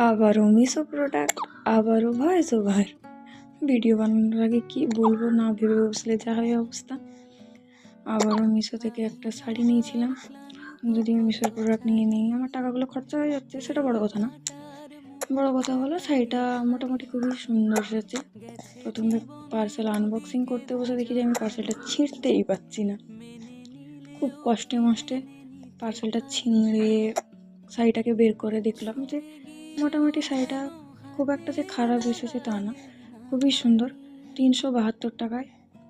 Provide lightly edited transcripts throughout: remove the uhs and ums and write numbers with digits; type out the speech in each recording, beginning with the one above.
আবারও মিশো প্রোডাক্ট, আবারও voice over. Video বানানোর আগে কী বলবো না ভেবে বসলে যা হয় অবস্থা। আবারও মিশো থেকে একটা শাড়ি নিয়েছিলাম। যদি মিশোর প্রোডাক্ট নিয়ে নিই, আমার টাকাগুলো খরচা হয়ে যাচ্ছে, সেটা বড় কথা না। বড় কথা হলো শাড়িটা মোটামুটি খুবই সুন্দর এসেছে। প্রথমে পার্সেল আনবক্সিং করতে বসে দেখি যে আমি পার্সেলটা ছিঁড়তেই পারছি না। খুব কষ্টে মষ্টে পার্সেলটা ছিঁড়ে শাড়িটাকে বের করে দেখলাম যে মোটামুটি শাড়িটা খুব একটা যে খারাপ এসেছে তা না, খুবই সুন্দর। 372 টাকায়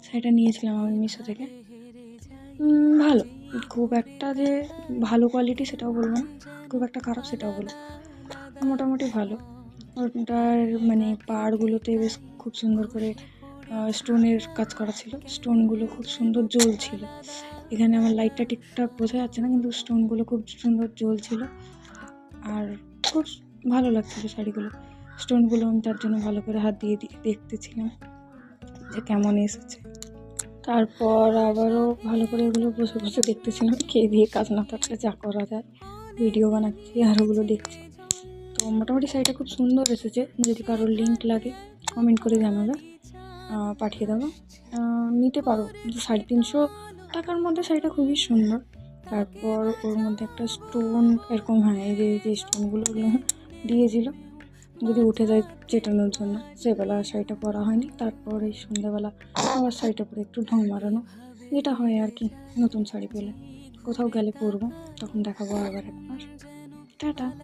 শাড়িটা নিয়েছিলাম আমি মিশো থেকে। ভালো, খুব একটা যে ভালো কোয়ালিটি সেটাও বলবো না, খুব একটা খারাপ সেটাও বলবো, মোটামুটি ভালো। ওটার মানে পাড়গুলোতে বেশ খুব সুন্দর করে স্টোনের কাজ করা ছিল, স্টোনগুলো খুব সুন্দর জ্বলছিল। এখানে আমার লাইটটা ঠিকঠাক বোঝা যাচ্ছে না, কিন্তু স্টোনগুলো খুব সুন্দর জ্বলছিল আর খুব ভালো লাগছিল শাড়িগুলো। স্টোনগুলো আমি তার জন্য ভালো করে হাত দিয়ে দেখতেছিলাম যে কেমন এসেছে। তারপর আবারও ভালো করে ওগুলো বসে বসে দেখতেছিলাম, খেয়ে দিয়ে কাজ না থাকলে যা করা যায়, ভিডিও বানাচ্ছি আর ওগুলো দেখছি। তো মোটামুটি শাড়িটা খুব সুন্দর এসেছে। যদি কারোর লিঙ্ক লাগে কমেন্ট করে জানাবে, পাঠিয়ে দেবো, নিতে পারো। 350 টাকার মধ্যে শাড়িটা খুবই সুন্দর। তারপর ওর মধ্যে একটা স্টোন এরকম, হ্যাঁ এই যে স্টোনগুলো দিয়েছিল যদি উঠে যায় চেটানোর জন্য, সেবেলা শাড়িটা পরা হয়নি। তারপর এই সন্ধ্যাবেলা আবার শাড়িটা পরে একটু ঢং মারানো, যেটা হয় আর কি নতুন শাড়ি পেলে। কোথাও গেলে পরবো, তখন দেখাবো আবার একবার। টাটা।